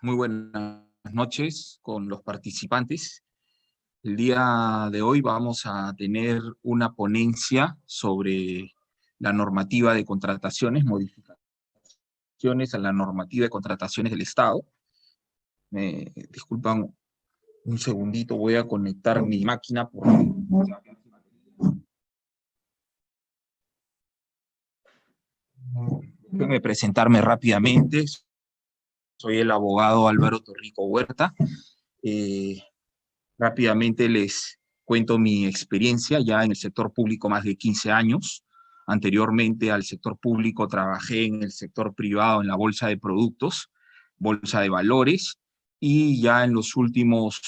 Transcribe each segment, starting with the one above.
Muy buenas noches con los participantes. El día de hoy vamos a tener una ponencia sobre la normativa de contrataciones, modificaciones a la normativa de contrataciones del Estado. Me disculpan un segundito, voy a conectar mi máquina. Déjenme presentarme rápidamente. Soy el abogado Álvaro Torrico Huerta. Eh, Rápidamente les cuento mi experiencia ya en el sector público más de 15 años. Anteriormente al sector público trabajé en el sector privado en la bolsa de productos, bolsa de valores, y ya en los últimos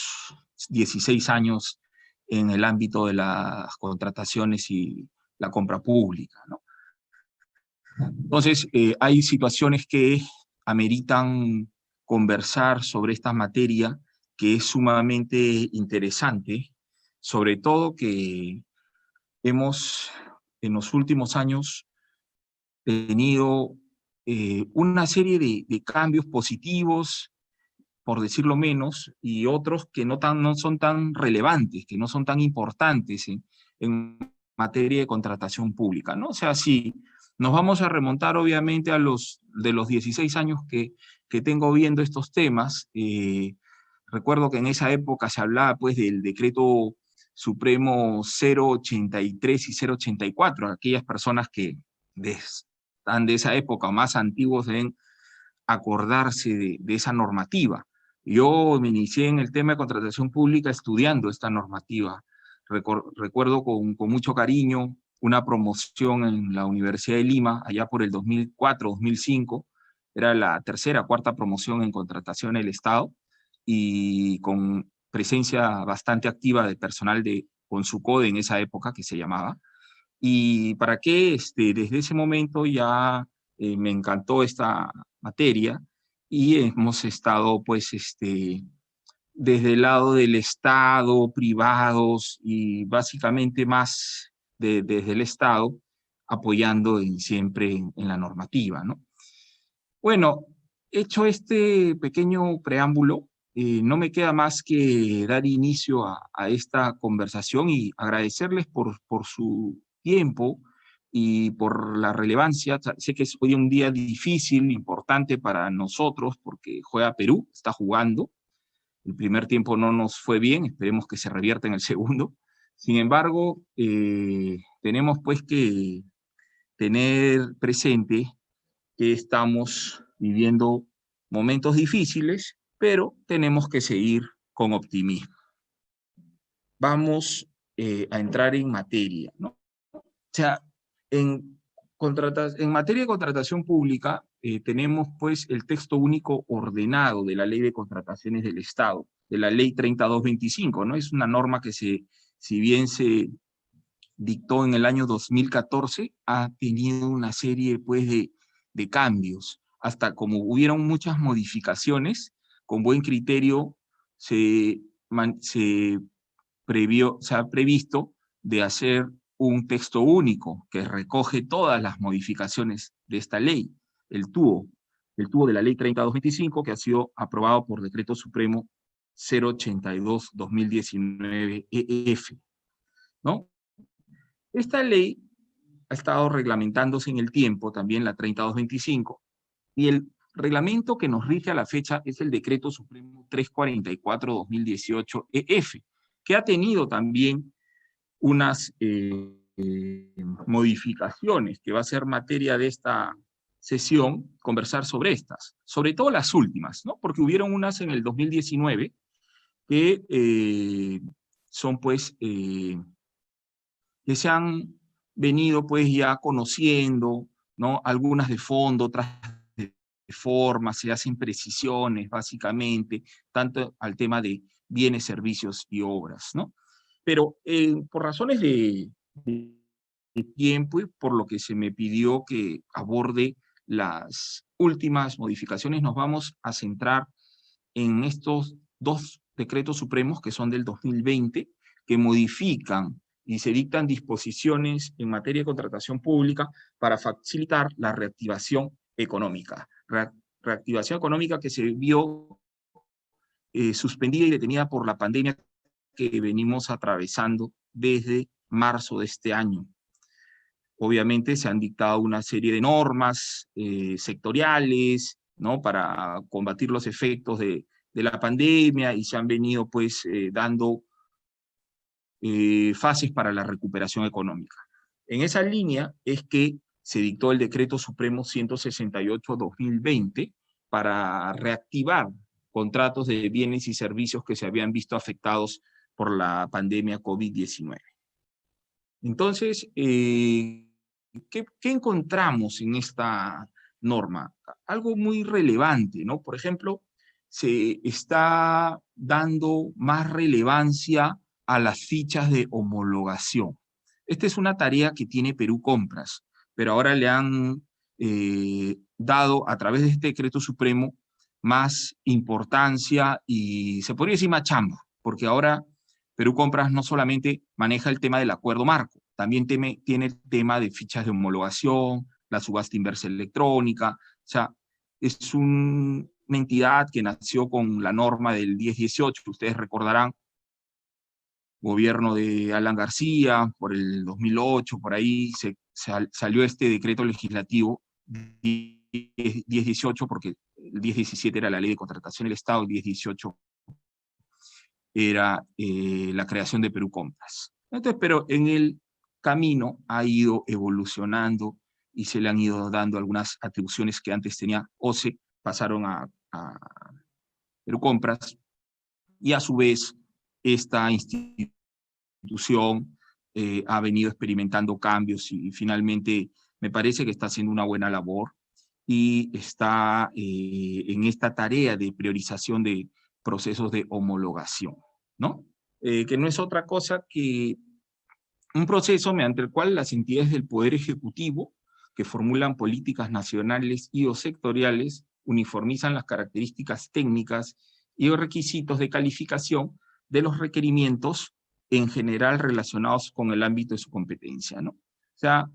16 años en el ámbito de las contrataciones y la compra pública, ¿no? Entonces, hay situaciones que ameritan conversar sobre esta materia que es sumamente interesante, sobre todo que hemos en los últimos años tenido una serie de cambios positivos, por decirlo menos, y otros que no son tan relevantes, que no son tan importantes en materia de contratación pública, ¿no? O sea, sí, nos vamos a remontar obviamente a de los 16 años que tengo viendo estos temas. Recuerdo que en esa época se hablaba pues del decreto supremo 083 y 084, aquellas personas que están de esa época o más antiguos deben acordarse de esa normativa. Yo me inicié en el tema de contratación pública estudiando esta normativa. Recuerdo con mucho cariño una promoción en la Universidad de Lima, allá por el 2004, 2005, era la tercera, cuarta promoción en contratación del Estado, y con presencia bastante activa de personal de Consucode en esa época, que se llamaba. Y para qué, desde ese momento ya me encantó esta materia y hemos estado, pues, desde el lado del Estado, privados y básicamente más desde el Estado, apoyando siempre en la normativa, ¿no? Bueno, hecho este pequeño preámbulo, no me queda más que dar inicio a esta conversación y agradecerles por su tiempo y por la relevancia. Sé que es hoy un día difícil, importante para nosotros, porque juega Perú, está jugando. El primer tiempo no nos fue bien, esperemos que se revierta en el segundo. Sin embargo, tenemos pues que tener presente que estamos viviendo momentos difíciles, pero tenemos que seguir con optimismo. Vamos a entrar en materia, ¿no? O sea, en materia de contratación pública, tenemos pues el texto único ordenado de la Ley de Contrataciones del Estado, de la Ley 3225, ¿no? Es una norma que si bien se dictó en el año 2014, ha tenido una serie pues de cambios, hasta como hubieron muchas modificaciones, con buen criterio se se ha previsto de hacer un texto único que recoge todas las modificaciones de esta ley, el TUO, el TUO de la ley 3225, que ha sido aprobado por Decreto Supremo 082-2019 EF, ¿no? Esta ley ha estado reglamentándose en el tiempo, también la 3225, y el reglamento que nos rige a la fecha es el Decreto Supremo 344-2018 EF, que ha tenido también unas modificaciones, que va a ser materia de esta sesión, conversar sobre estas, sobre todo las últimas, ¿no? Porque hubieron unas en el 2019 que son pues que se han venido pues ya conociendo, ¿no? Algunas de fondo, otras de forma, se hacen precisiones básicamente, tanto al tema de bienes, servicios y obras, ¿no? Pero por razones de tiempo y por lo que se me pidió que aborde las últimas modificaciones, nos vamos a centrar en estos dos decretos supremos que son del 2020, que modifican y se dictan disposiciones en materia de contratación pública para facilitar la reactivación económica. reactivación económica que se vio suspendida y detenida por la pandemia que venimos atravesando desde marzo de este año. Obviamente se han dictado una serie de normas sectoriales, ¿no?, para combatir los efectos de la pandemia, y se han venido pues dando fases para la recuperación económica. En esa línea es que se dictó el Decreto Supremo 168/2020 para reactivar contratos de bienes y servicios que se habían visto afectados por la pandemia COVID-19. Entonces, ¿qué encontramos en esta norma? Algo muy relevante, ¿no? Por ejemplo, se está dando más relevancia a las fichas de homologación. Esta es una tarea que tiene Perú Compras, pero ahora le han dado a través de este decreto supremo más importancia y se podría decir más chamba, porque ahora Perú Compras no solamente maneja el tema del acuerdo marco, también tiene el tema de fichas de homologación, la subasta inversa electrónica. O sea, es una entidad que nació con la norma del 1018, que ustedes recordarán, gobierno de Alan García, por el 2008, por ahí salió este decreto legislativo 1018, porque el 1017 era la ley de contratación del Estado, el 1018 era la creación de Perú Compras. Entonces, pero en el camino ha ido evolucionando y se le han ido dando algunas atribuciones que antes tenía OCE, pasaron a Perú Compras, y a su vez esta institución ha venido experimentando cambios y finalmente me parece que está haciendo una buena labor y está en esta tarea de priorización de procesos de homologación, ¿no? Que no es otra cosa que un proceso mediante el cual las entidades del Poder Ejecutivo, que formulan políticas nacionales y o sectoriales, uniformizan las características técnicas y los requisitos de calificación de los requerimientos en general relacionados con el ámbito de su competencia, ¿no? O sea,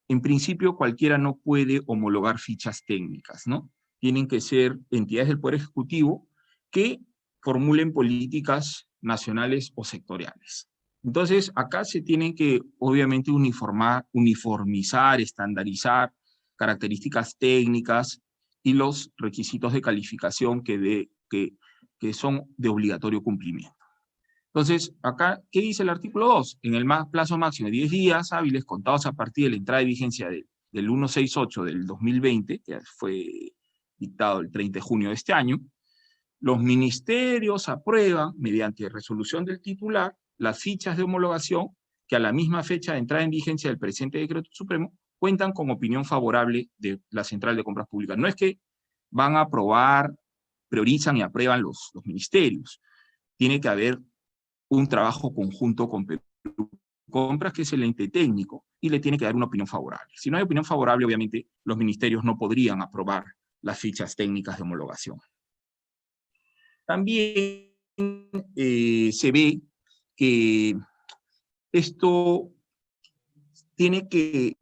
en principio cualquiera no puede homologar fichas técnicas, ¿no? Tienen que ser entidades del Poder Ejecutivo que formulen políticas nacionales o sectoriales. Entonces, acá se tienen que, obviamente, uniformizar, estandarizar características técnicas y los requisitos de calificación que son de obligatorio cumplimiento. Entonces, acá, ¿qué dice el artículo 2? En el plazo máximo de 10 días hábiles contados a partir de la entrada de vigencia del 168 del 2020, que fue dictado el 30 de junio de este año, los ministerios aprueban, mediante resolución del titular, las fichas de homologación que a la misma fecha de entrada en vigencia del presente decreto supremo cuentan con opinión favorable de la Central de Compras Públicas. No es que van a aprobar, priorizan y aprueban los ministerios. Tiene que haber un trabajo conjunto con Perú Compras, que es el ente técnico, y le tiene que dar una opinión favorable. Si no hay opinión favorable, obviamente, los ministerios no podrían aprobar las fichas técnicas de homologación. También se ve que esto tiene que,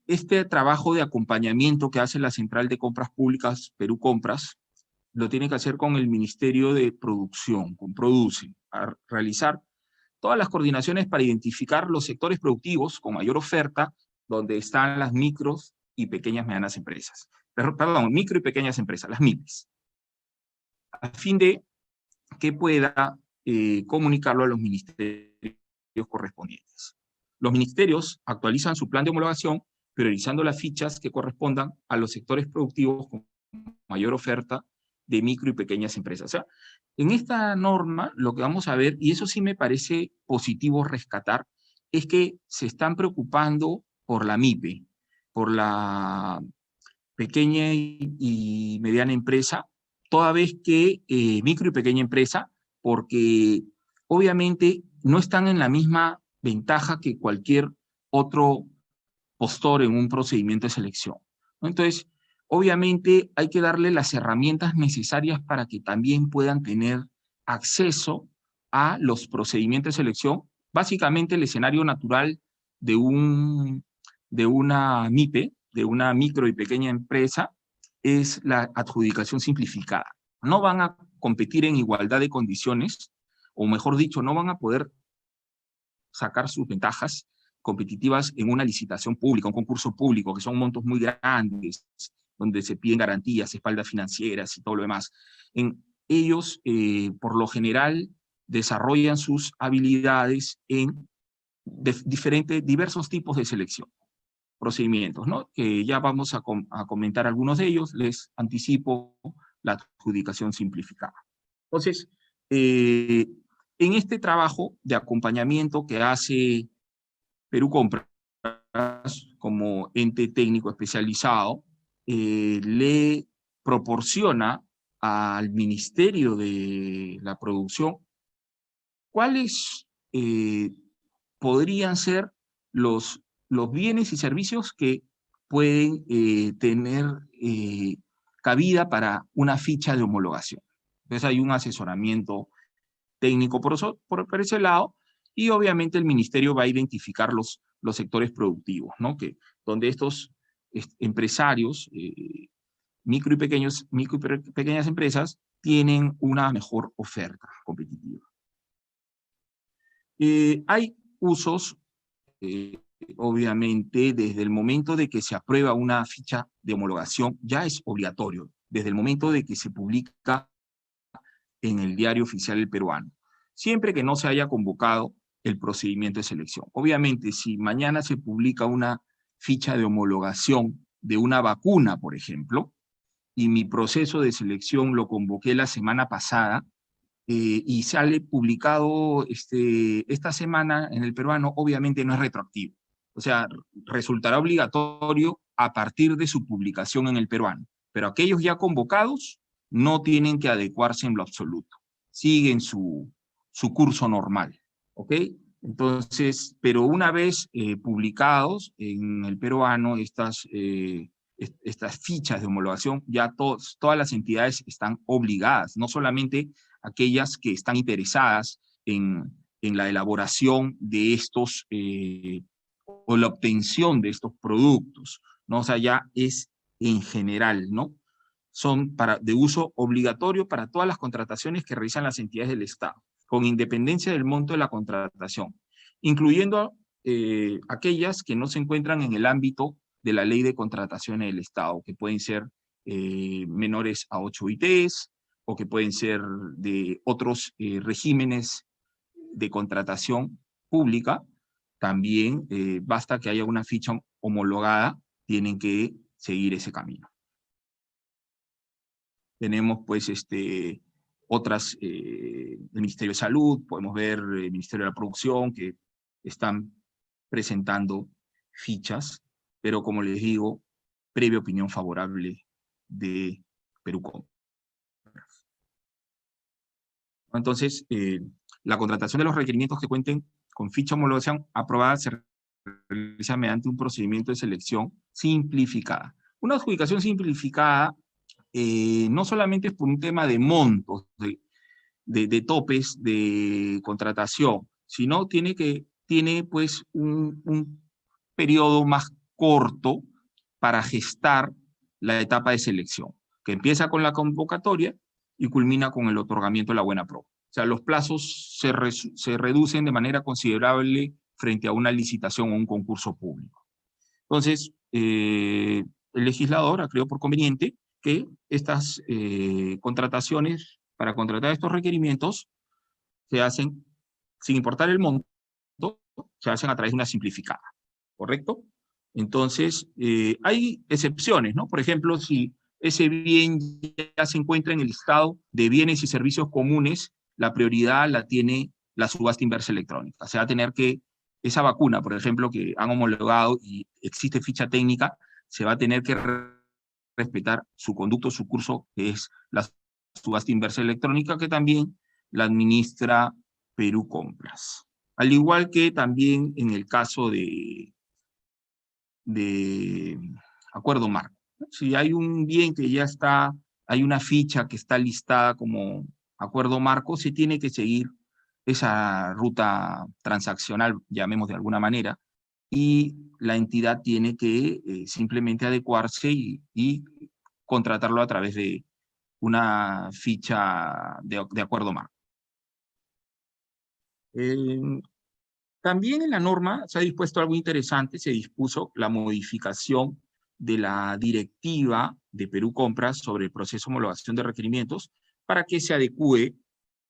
este trabajo de acompañamiento que hace la Central de Compras Públicas, Perú Compras, lo tiene que hacer con el Ministerio de Producción, con Produce, a realizar todas las coordinaciones para identificar los sectores productivos con mayor oferta, donde están las micros y pequeñas medianas empresas. Perdón, micro y pequeñas empresas, las MIPES, a fin de que pueda comunicarlo a los ministerios correspondientes. Los ministerios actualizan su plan de homologación, priorizando las fichas que correspondan a los sectores productivos con mayor oferta de micro y pequeñas empresas. O sea, en esta norma lo que vamos a ver, y eso sí me parece positivo rescatar, es que se están preocupando por la MIPE, por la pequeña y mediana empresa, toda vez que micro y pequeña empresa, porque obviamente no están en la misma ventaja que cualquier otro postor en un procedimiento de selección, ¿no? Entonces, obviamente hay que darle las herramientas necesarias para que también puedan tener acceso a los procedimientos de selección. Básicamente el escenario natural de una MIPE, de una micro y pequeña empresa, es la adjudicación simplificada. No van a competir en igualdad de condiciones, o mejor dicho, no van a poder sacar sus ventajas competitivas en una licitación pública, un concurso público, que son montos muy grandes, donde se piden garantías, espaldas financieras y todo lo demás. Ellos, por lo general, desarrollan sus habilidades en diversos tipos de selección, procedimientos, ¿no? Que ya vamos a comentar algunos de ellos, les anticipo la adjudicación simplificada. Entonces, en este trabajo de acompañamiento que hace Perú Compras como ente técnico especializado, le proporciona al Ministerio de la Producción cuáles podrían ser los bienes y servicios que pueden tener cabida para una ficha de homologación. Entonces hay un asesoramiento técnico por ese lado, y obviamente el ministerio va a identificar los sectores productivos, ¿no? Donde estos empresarios, micro y pequeñas empresas, tienen una mejor oferta competitiva. Hay usos, obviamente, desde el momento de que se aprueba una ficha de homologación, ya es obligatorio, desde el momento de que se publica en el Diario Oficial del Peruano, siempre que no se haya convocado el procedimiento de selección. Obviamente, si mañana se publica una ficha de homologación de una vacuna, por ejemplo, y mi proceso de selección lo convoqué la semana pasada, y sale publicado esta semana en el Peruano, obviamente no es retroactivo. O sea, resultará obligatorio a partir de su publicación en el Peruano. Pero aquellos ya convocados no tienen que adecuarse en lo absoluto. Siguen su curso normal, ¿ok? Entonces, pero una vez publicados en el Peruano estas fichas de homologación, ya todas las entidades están obligadas, no solamente aquellas que están interesadas en la elaboración de estos o la obtención de estos productos, ¿no? O sea, ya es en general, ¿no? Son de uso obligatorio para todas las contrataciones que realizan las entidades del Estado, con independencia del monto de la contratación, incluyendo aquellas que no se encuentran en el ámbito de la ley de contrataciones del Estado, que pueden ser menores a 8 ITs, o que pueden ser de otros regímenes de contratación pública. También basta que haya una ficha homologada, tienen que seguir ese camino. Tenemos pues otras, el Ministerio de Salud, podemos ver el Ministerio de la Producción, que están presentando fichas, pero como les digo, previa opinión favorable de Perú Compras. Entonces, la contratación de los requerimientos que cuenten con ficha de homologación aprobada se realiza mediante un procedimiento de selección simplificada. Una adjudicación simplificada no solamente es por un tema de montos, de topes de contratación, sino tiene pues un periodo más corto para gestar la etapa de selección, que empieza con la convocatoria y culmina con el otorgamiento de la buena pro. O sea, los plazos se reducen de manera considerable frente a una licitación o un concurso público. Entonces, el legislador ha creído por conveniente que estas contrataciones, para contratar estos requerimientos, se hacen, sin importar el monto, se hacen a través de una simplificada, ¿correcto? Entonces, hay excepciones, ¿no? Por ejemplo, si ese bien ya se encuentra en el listado de bienes y servicios comunes, la prioridad la tiene la subasta inversa electrónica. Se va a tener que, esa vacuna, por ejemplo, que han homologado y existe ficha técnica, se va a tener que respetar su conducto, su curso, que es la subasta inversa electrónica, que también la administra Perú Compras. Al igual que también en el caso de acuerdo marco. Si hay un bien que ya está, hay una ficha que está listada como acuerdo marco, se tiene que seguir esa ruta transaccional, llamemos de alguna manera, y la entidad tiene que simplemente adecuarse y contratarlo a través de una ficha de acuerdo marco. También en la norma se ha dispuesto algo interesante, se dispuso la modificación de la directiva de Perú Compras sobre el proceso de homologación de requerimientos para que se adecue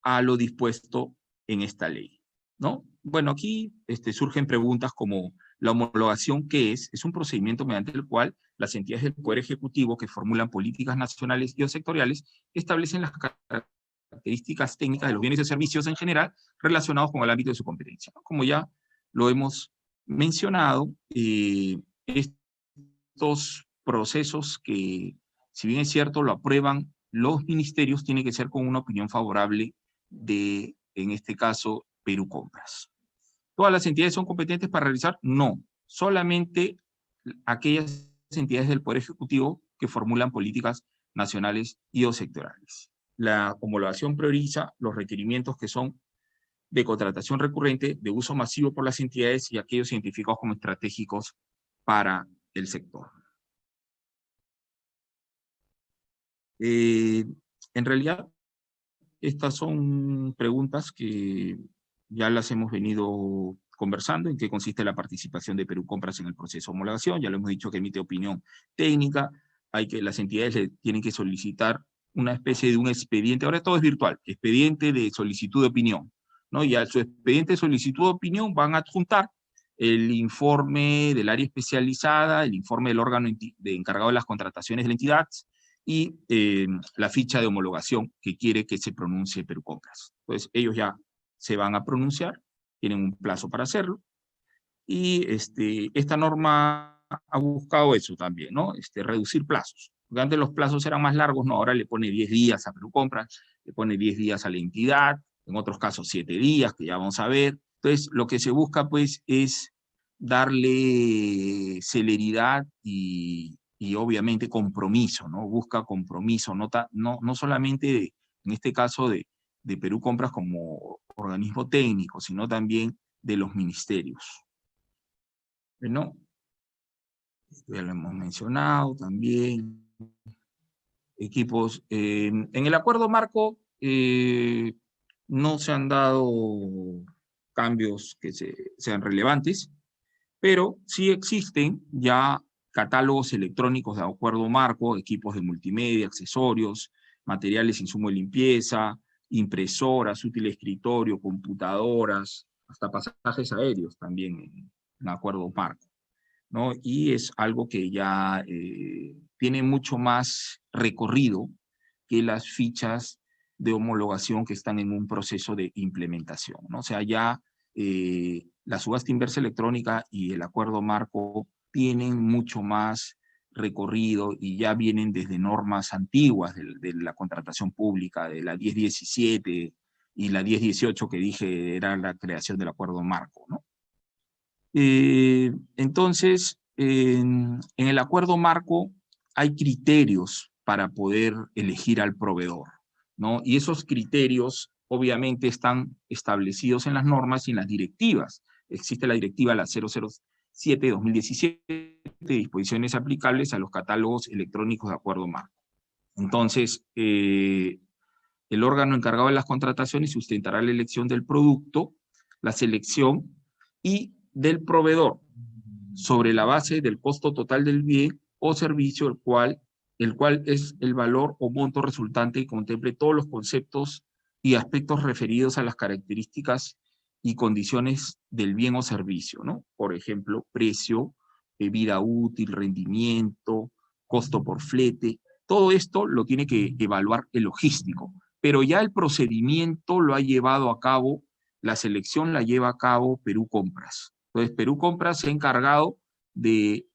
a lo dispuesto en esta ley, ¿no? Bueno, aquí surgen preguntas como la homologación, ¿qué es? Es un procedimiento mediante el cual las entidades del Poder Ejecutivo que formulan políticas nacionales y o sectoriales establecen las características técnicas de los bienes y servicios en general relacionados con el ámbito de su competencia, ¿no? Como ya lo hemos mencionado, estos procesos que, si bien es cierto, lo aprueban los ministerios, tiene que ser con una opinión favorable de, en este caso, Perú Compras. ¿Todas las entidades son competentes para realizar? No, solamente aquellas entidades del Poder Ejecutivo que formulan políticas nacionales y o sectorales. La homologación prioriza los requerimientos que son de contratación recurrente, de uso masivo por las entidades y aquellos identificados como estratégicos para el sector. En realidad, estas son preguntas que ya las hemos venido conversando, en qué consiste la participación de Perú Compras en el proceso de homologación. Ya lo hemos dicho que emite opinión técnica, las entidades le tienen que solicitar una especie de un expediente, ahora todo es virtual, expediente de solicitud de opinión, ¿no? Y a su expediente de solicitud de opinión van a adjuntar el informe del área especializada, el informe del órgano encargado de las contrataciones de la entidad, y la ficha de homologación que quiere que se pronuncie Perú Compras. Entonces, ellos ya se van a pronunciar, tienen un plazo para hacerlo, y esta norma ha buscado eso también, ¿no? Reducir plazos. Porque antes los plazos eran más largos, no, ahora le pone 10 días a Perú Compras, le pone 10 días a la entidad, en otros casos 7 días, que ya vamos a ver. Entonces, lo que se busca, pues, es darle celeridad y obviamente compromiso, ¿no? Busca compromiso, no solamente en este caso de Perú Compras como organismo técnico, sino también de los ministerios. ¿No? Ya lo hemos mencionado también. Equipos. En el acuerdo marco no se han dado cambios que sean relevantes, pero sí existen ya catálogos electrónicos de acuerdo marco, equipos de multimedia, accesorios, materiales, insumo de limpieza, impresoras, útil escritorio, computadoras, hasta pasajes aéreos también en acuerdo marco, ¿no? Y es algo que ya tiene mucho más recorrido que las fichas de homologación que están en un proceso de implementación, ¿no? O sea, ya la subasta inversa electrónica y el acuerdo marco tienen mucho más recorrido y ya vienen desde normas antiguas de la contratación pública, de la 1017 y la 1018 que dije era la creación del acuerdo marco, ¿no? Entonces, en el acuerdo marco hay criterios para poder elegir al proveedor, ¿no? Y esos criterios obviamente están establecidos en las normas y en las directivas. Existe la directiva la 007-2017, disposiciones aplicables a los catálogos electrónicos de acuerdo marco. Entonces, el órgano encargado de las contrataciones sustentará la elección del producto, la selección y del proveedor sobre la base del costo total del bien o servicio, el cual es el valor o monto resultante y contemple todos los conceptos y aspectos referidos a las características y condiciones del bien o servicio, ¿no? Por ejemplo, precio, vida útil, rendimiento, costo por flete. Todo esto lo tiene que evaluar el logístico, pero ya el procedimiento lo ha llevado a cabo, la selección la lleva a cabo Perú Compras. Entonces, Perú Compras se ha encargado de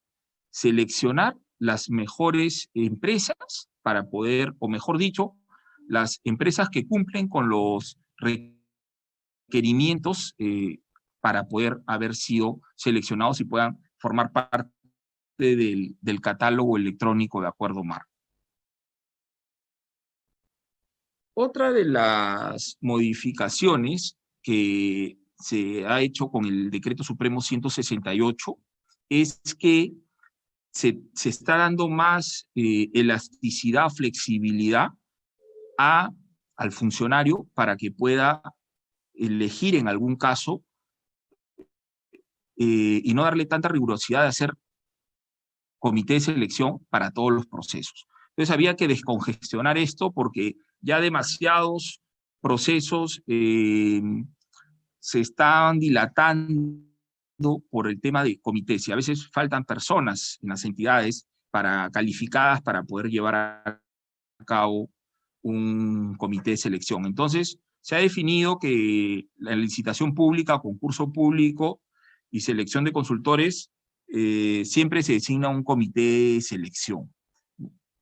seleccionar las mejores empresas para poder, o mejor dicho, las empresas que cumplen con los requerimientos para poder haber sido seleccionados y puedan formar parte del catálogo electrónico de acuerdo marco. Otra de las modificaciones que se ha hecho con el Decreto Supremo 168 es que se está dando más elasticidad, flexibilidad al funcionario para que pueda elegir en algún caso y no darle tanta rigurosidad de hacer comité de selección para todos los procesos. Entonces había que descongestionar esto porque ya demasiados procesos se estaban dilatando por el tema de comités y a veces faltan personas en las entidades calificadas para poder llevar a cabo un comité de selección. Entonces, se ha definido que la licitación pública, concurso público y selección de consultores siempre se designa un comité de selección.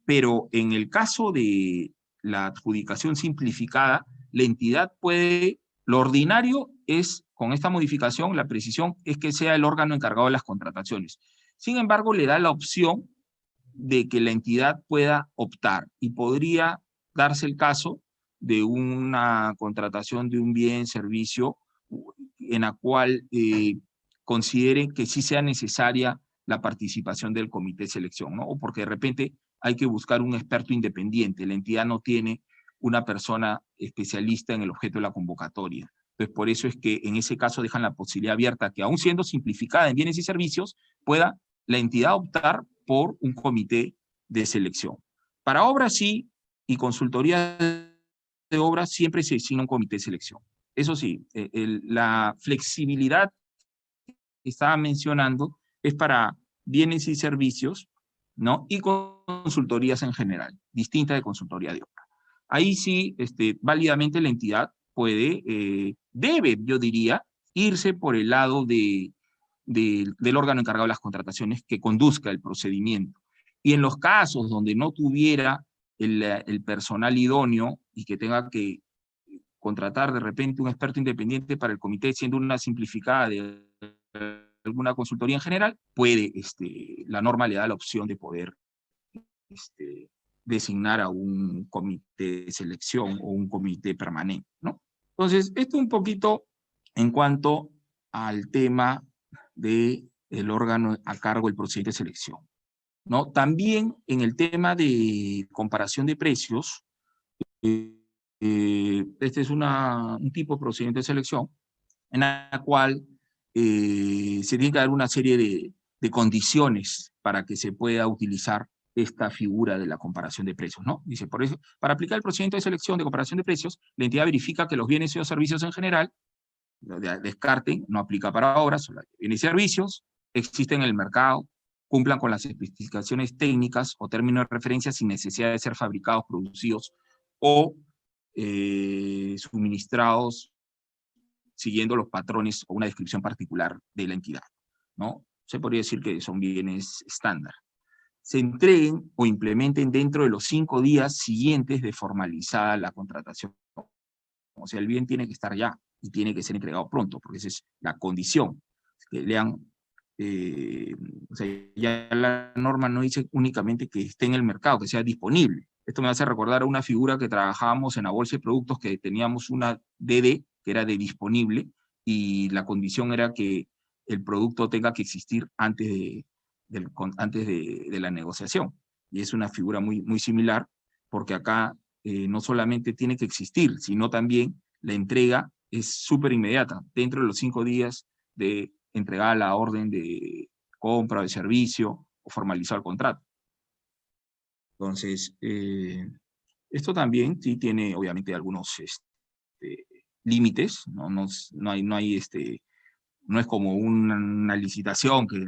Pero en el caso de la adjudicación simplificada, la entidad puede, lo ordinario es, con esta modificación, la precisión es que sea el órgano encargado de las contrataciones. Sin embargo, le da la opción de que la entidad pueda optar y podría darse el caso de una contratación de un bien, servicio, en la cual consideren que sí sea necesaria la participación del comité de selección, ¿no? O porque de repente hay que buscar un experto independiente, la entidad no tiene una persona especialista en el objeto de la convocatoria. Entonces, por eso es que en ese caso dejan la posibilidad abierta que, aún siendo simplificada en bienes y servicios, pueda la entidad optar por un comité de selección. Para obras sí, y consultoría de obras siempre se designa un comité de selección. Eso sí, la flexibilidad que estaba mencionando es para bienes y servicios, ¿no? Y consultorías en general, distintas de consultoría de obra. Ahí sí, válidamente la entidad puede, debe, yo diría, irse por el lado del órgano encargado de las contrataciones que conduzca el procedimiento. Y en los casos donde no tuviera el personal idóneo y que tenga que contratar de repente un experto independiente para el comité, siendo una simplificada de alguna consultoría en general, puede, la norma le da la opción de poder designar a un comité de selección o un comité permanente, ¿no? Entonces, esto un poquito en cuanto al tema del órgano a cargo del procedimiento de selección, ¿no? También en el tema de comparación de precios, este es un tipo de procedimiento de selección en la cual se tiene que dar una serie de condiciones para que se pueda utilizar esta figura de la comparación de precios, ¿no? Dice, por eso, para aplicar el procedimiento de selección de comparación de precios, la entidad verifica que los bienes y los servicios en general, descarten, no aplica para obras, solo bienes y servicios, existen en el mercado, cumplan con las especificaciones técnicas o términos de referencia sin necesidad de ser fabricados, producidos o suministrados siguiendo los patrones o una descripción particular de la entidad, ¿no? Se podría decir que son bienes estándar. Se entreguen o implementen dentro de los 5 días siguientes de formalizada la contratación. O sea, el bien tiene que estar ya y tiene que ser entregado pronto, porque esa es la condición. Que lean, o sea, ya la norma no dice únicamente que esté en el mercado, que sea disponible. Esto me hace recordar a una figura que trabajábamos en la bolsa de productos, que teníamos una DD, que era de disponible, y la condición era que el producto tenga que existir antes de la negociación. Y es una figura muy, muy similar, porque acá no solamente tiene que existir, sino también la entrega es súper inmediata, dentro de los 5 días de entregar la orden de compra o de servicio o formalizar el contrato. Entonces, esto también sí tiene obviamente algunos límites, ¿no? No es como una licitación que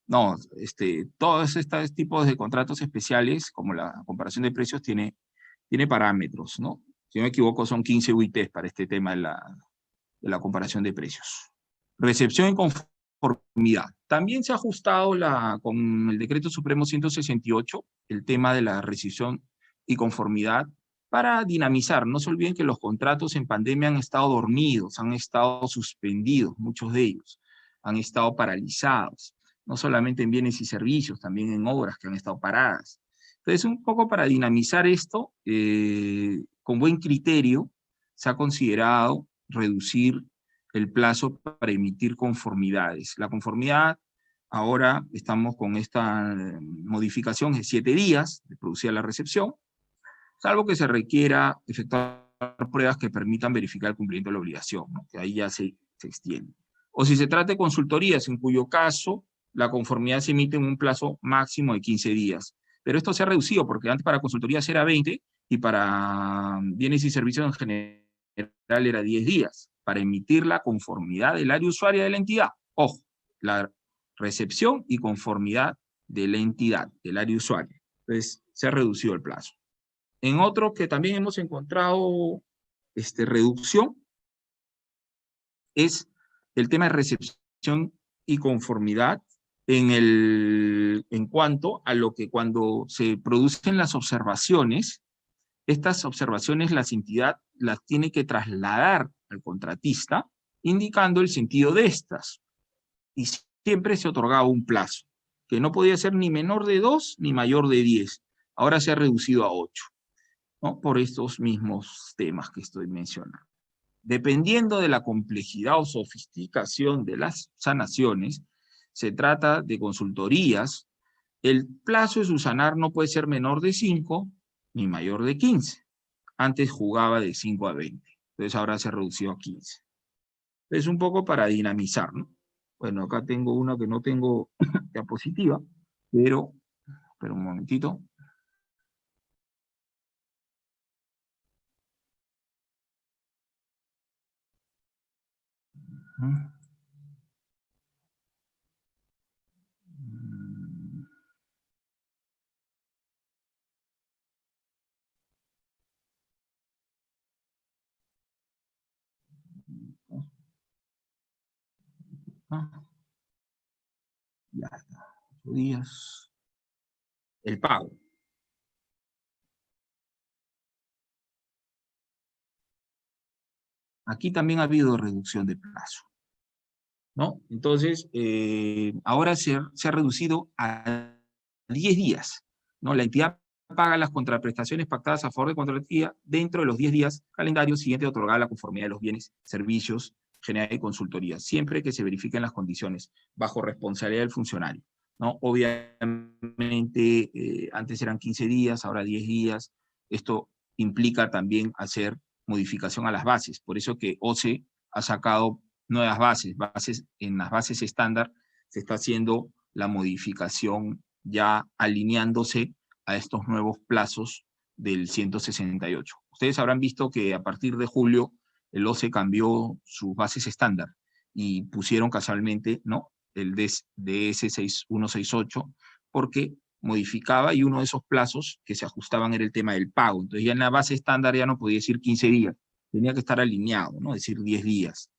no, todos estos tipos de contratos especiales, como la comparación de precios, tiene parámetros, ¿no? Si no me equivoco, son 15 UITs para este tema de la comparación de precios. Recepción y conformidad. También se ha ajustado con el Decreto Supremo 168 el tema de la recepción y conformidad para dinamizar. No se olviden que los contratos en pandemia han estado dormidos, han estado suspendidos, muchos de ellos, han estado paralizados, no solamente en bienes y servicios, también en obras que han estado paradas. Entonces, un poco para dinamizar esto, con buen criterio, se ha considerado reducir el plazo para emitir conformidades. La conformidad Ahora estamos con esta modificación de 7 días de producida la recepción, salvo que se requiera efectuar pruebas que permitan verificar el cumplimiento de la obligación, ¿no? Que ahí ya se extiende. O si se trata de consultorías, en cuyo caso la conformidad se emite en un plazo máximo de 15 días. Pero esto se ha reducido, porque antes para consultorías era 20 y para bienes y servicios en general era 10 días, para emitir la conformidad del área usuaria de la entidad. Ojo, la recepción y conformidad de la entidad, del área usuaria. Entonces, se ha reducido el plazo. En otro que también hemos encontrado reducción es el tema de recepción y conformidad en cuanto a lo que cuando se producen las observaciones, estas observaciones la entidad las tiene que trasladar al contratista, indicando el sentido de estas. Y siempre se otorgaba un plazo, que no podía ser ni menor de 2 ni mayor de 10. Ahora se ha reducido a 8, ¿no? Por estos mismos temas que estoy mencionando. Dependiendo de la complejidad o sofisticación de las sanaciones, se trata de consultorías, el plazo de subsanar no puede ser menor de 5 ni mayor de 15. Antes jugaba de 5 a 20, entonces ahora se redució a 15. Es un poco para dinamizar, ¿no? Bueno, acá tengo una que no tengo diapositiva, pero un momentito. Ya está. 8 días. El pago. Aquí también ha habido reducción de plazo, ¿no? Entonces, ahora se ha reducido a 10 días, ¿no? La entidad paga las contraprestaciones pactadas a favor de contratía dentro de los 10 días calendarios siguientes de otorgar la conformidad de los bienes, servicios, generales y consultoría, siempre que se verifiquen las condiciones, bajo responsabilidad del funcionario, ¿no? Obviamente, antes eran 15 días, ahora 10 días. Esto implica también hacer modificación a las bases. Por eso que OCE ha sacado nuevas bases en las bases estándar se está haciendo la modificación ya alineándose a estos nuevos plazos del 168. Ustedes habrán visto que a partir de julio el OCE cambió sus bases estándar y pusieron casualmente, ¿no?, el DS6168 porque modificaba y uno de esos plazos que se ajustaban era el tema del pago. Entonces ya en la base estándar ya no podía decir 15 días, tenía que estar alineado, ¿no?, decir 10 días.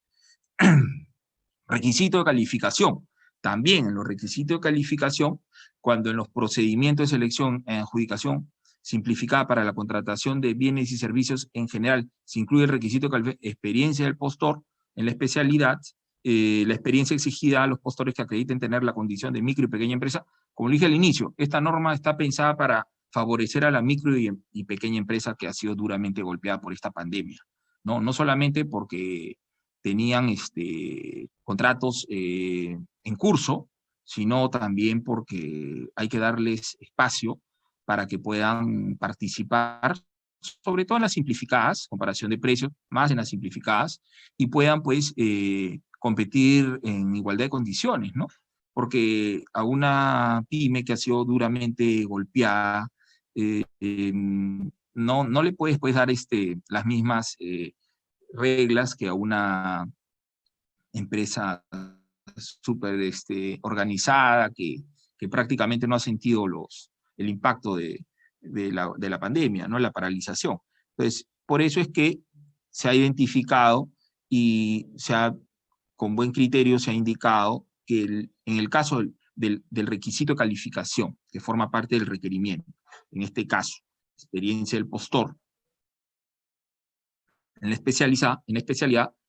Requisito de calificación. También en los requisitos de calificación, cuando en los procedimientos de selección en adjudicación simplificada para la contratación de bienes y servicios en general, se incluye el requisito de experiencia del postor en la especialidad, la experiencia exigida a los postores que acrediten tener la condición de micro y pequeña empresa. Como dije al inicio, esta norma está pensada para favorecer a la micro y pequeña empresa que ha sido duramente golpeada por esta pandemia, ¿no? No solamente porque tenían contratos en curso, sino también porque hay que darles espacio para que puedan participar, sobre todo en las simplificadas, comparación de precios, más en las simplificadas, y puedan pues competir en igualdad de condiciones, ¿no? Porque a una pyme que ha sido duramente golpeada, no le puedes pues, dar las mismas reglas que a una empresa súper organizada que prácticamente no ha sentido el impacto de la pandemia, ¿no?, la paralización. Entonces, por eso es que se ha identificado y con buen criterio se ha indicado que en el caso del requisito de calificación, que forma parte del requerimiento, en este caso, experiencia del postor, en la especialidad,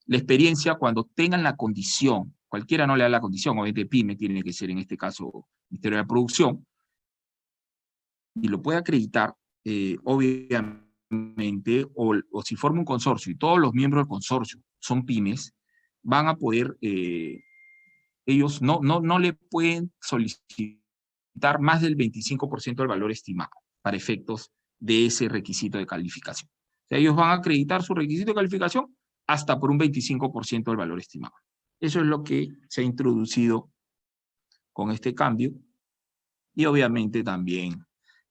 la experiencia cuando tengan la condición, cualquiera no le da la condición, obviamente PYME tiene que ser en este caso Ministerio de la Producción, y lo puede acreditar, obviamente, o si forma un consorcio y todos los miembros del consorcio son pymes, van a poder ellos no le pueden solicitar más del 25% del valor estimado para efectos de ese requisito de calificación. O sea, ellos van a acreditar su requisito de calificación hasta por un 25% del valor estimado. Eso es lo que se ha introducido con este cambio. Y obviamente también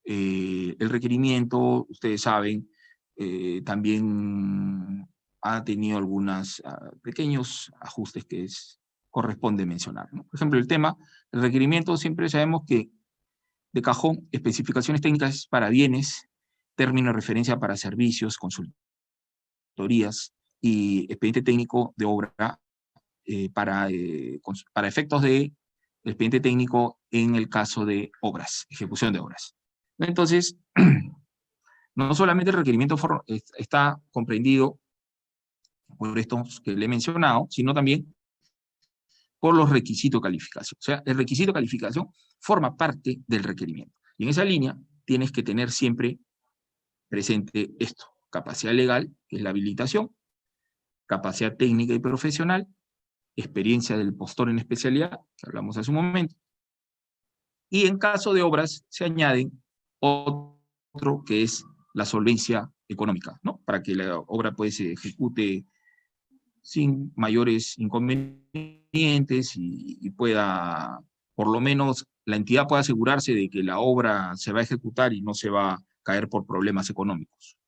el requerimiento, ustedes saben, también ha tenido algunos pequeños ajustes que corresponde mencionar, ¿no? Por ejemplo, el requerimiento siempre sabemos que de cajón, especificaciones técnicas para bienes, término de referencia para servicios, consultorías y expediente técnico de obra para efectos de expediente técnico en el caso de obras, ejecución de obras. Entonces, no solamente el requerimiento está comprendido por estos que le he mencionado, sino también por los requisitos de calificación. O sea, el requisito de calificación forma parte del requerimiento. Y en esa línea tienes que tener siempre presente esto: capacidad legal, que es la habilitación, capacidad técnica y profesional, experiencia del postor en especialidad, que hablamos hace un momento, y en caso de obras se añaden otro que es la solvencia económica, ¿no? Para que la obra pues se ejecute sin mayores inconvenientes y pueda, por lo menos, la entidad pueda asegurarse de que la obra se va a ejecutar y no se va a caer por problemas económicos.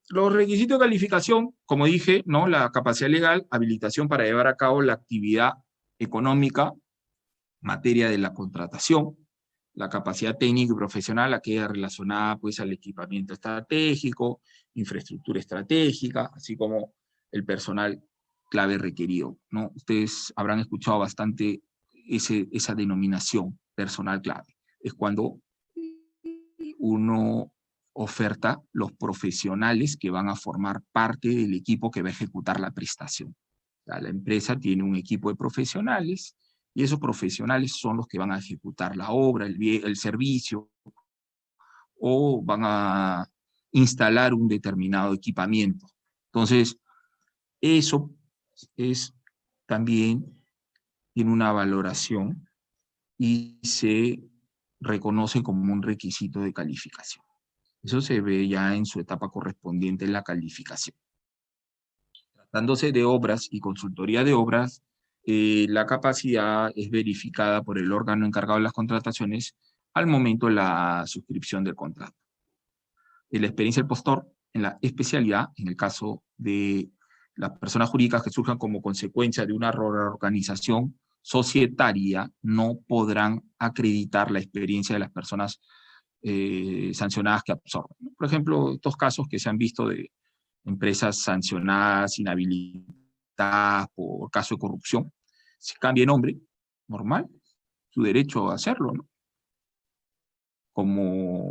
Los requisitos de calificación, como dije, ¿no? La capacidad legal, habilitación para llevar a cabo la actividad económica, materia de la contratación, la capacidad técnica y profesional, aquella relacionada pues al equipamiento estratégico, infraestructura estratégica, así como el personal clave requerido, ¿no? Ustedes habrán escuchado bastante esa denominación, personal clave. Es cuando uno oferta los profesionales que van a formar parte del equipo que va a ejecutar la prestación. O sea, la empresa tiene un equipo de profesionales y esos profesionales son los que van a ejecutar la obra, el servicio, o van a instalar un determinado equipamiento. Entonces, eso es también tiene una valoración y se reconoce como un requisito de calificación. Eso se ve ya en su etapa correspondiente en la calificación. Tratándose de obras y consultoría de obras, la capacidad es verificada por el órgano encargado de las contrataciones al momento de la suscripción del contrato. La experiencia del postor en la especialidad, en el caso de las personas jurídicas que surjan como consecuencia de una reorganización societaria, no podrán acreditar la experiencia de las personas sancionadas que absorben. Por ejemplo, estos casos que se han visto de empresas sancionadas, inhabilitadas por caso de corrupción, se cambia de nombre, normal, su derecho a hacerlo, ¿no? Como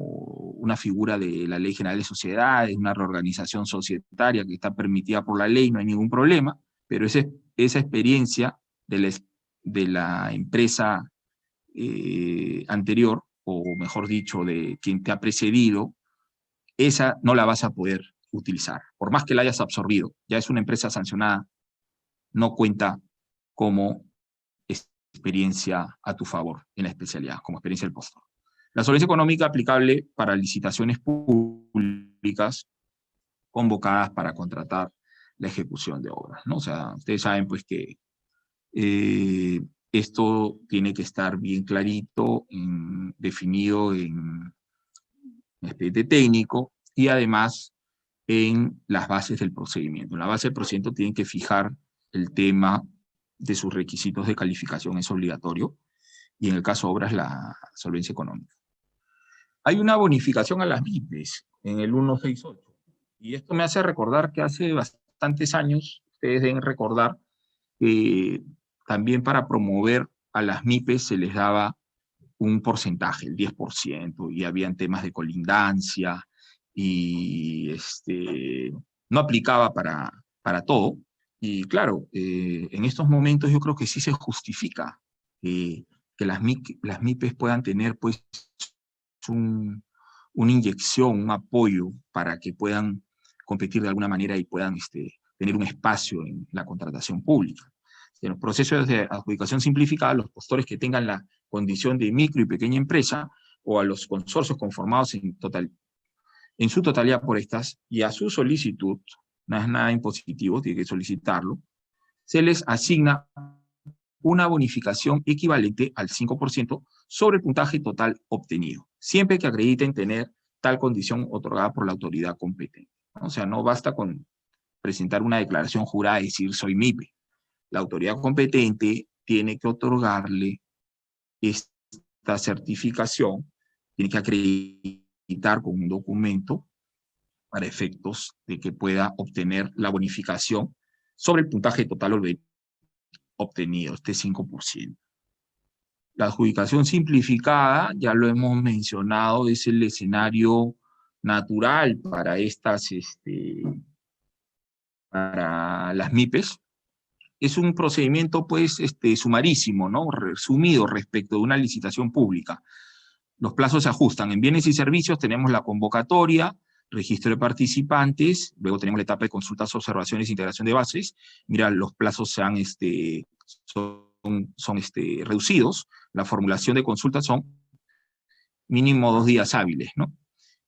una figura de la Ley General de Sociedades, una reorganización societaria que está permitida por la ley, no hay ningún problema, pero esa experiencia de la empresa anterior, o mejor dicho, de quien te ha precedido, esa no la vas a poder utilizar. Por más que la hayas absorbido, ya es una empresa sancionada, no cuenta como experiencia a tu favor en la especialidad, como experiencia del postor. La solvencia económica aplicable para licitaciones públicas convocadas para contratar la ejecución de obras, ¿no? O sea, ustedes saben pues que esto tiene que estar bien clarito, definido en expediente técnico y además en las bases del procedimiento. En la base del procedimiento tienen que fijar el tema de sus requisitos de calificación, es obligatorio, y en el caso de obras la solvencia económica. Hay una bonificación a las MIPES en el 168, y esto me hace recordar que hace bastantes años, ustedes deben recordar, que también para promover a las MIPES se les daba un porcentaje, el 10%, y habían temas de colindancia, y no aplicaba para todo. Y claro, en estos momentos yo creo que sí se justifica que las MIPES puedan tener pues una inyección, un apoyo para que puedan competir de alguna manera y puedan tener un espacio en la contratación pública. En los procesos de adjudicación simplificada, los postores que tengan la condición de micro y pequeña empresa, o a los consorcios conformados en su totalidad por estas, y a su solicitud, no es nada impositivo, tiene que solicitarlo, se les asigna una bonificación equivalente al 5% sobre el puntaje total obtenido, siempre que acrediten tener tal condición otorgada por la autoridad competente. O sea, no basta con presentar una declaración jurada y decir soy MIPE. La autoridad competente tiene que otorgarle esta certificación, tiene que acreditar con un documento para efectos de que pueda obtener la bonificación sobre el puntaje total obtenido, este 5%. La adjudicación simplificada, ya lo hemos mencionado, es el escenario natural para para las MIPES. Es un procedimiento, pues, sumarísimo, ¿no? Resumido respecto de una licitación pública. Los plazos se ajustan. En bienes y servicios tenemos la convocatoria, registro de participantes, luego tenemos la etapa de consultas, observaciones e integración de bases. Mira, los plazos son reducidos. La formulación de consultas son mínimo 2 días hábiles, ¿no?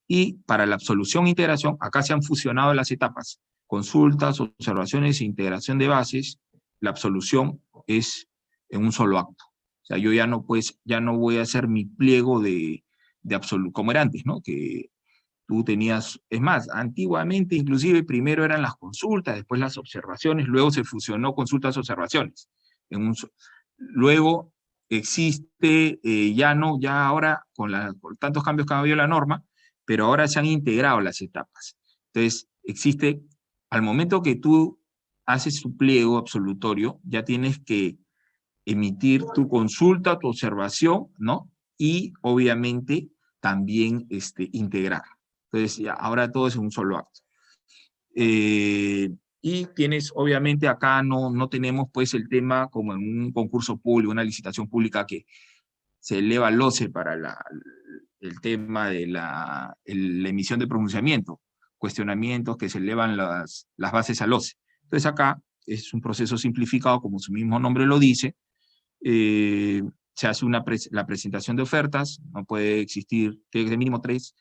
Y para la absolución e integración, acá se han fusionado las etapas. Consultas, observaciones e integración de bases. La absolución es en un solo acto. O sea, yo ya no voy a hacer mi pliego de absolución, como era antes, ¿no? Que tú tenías, es más, antiguamente inclusive primero eran las consultas, después las observaciones, luego se fusionó consultas, observaciones. Luego existe, ya ahora, con tantos cambios que ha habido la norma, pero ahora se han integrado las etapas. Entonces, existe, al momento que tú haces tu pliego absolutorio, ya tienes que emitir tu consulta, tu observación, ¿no? Y obviamente también integrar. Entonces, ya, ahora todo es en un solo acto. Y tienes, obviamente, acá no tenemos pues el tema como en un concurso público, una licitación pública que se eleva al OCE para el tema de la emisión de pronunciamiento, cuestionamientos que se elevan las bases al OCE. Entonces acá es un proceso simplificado, como su mismo nombre lo dice. Se hace la presentación de ofertas, no puede existir, tiene que ser mínimo 3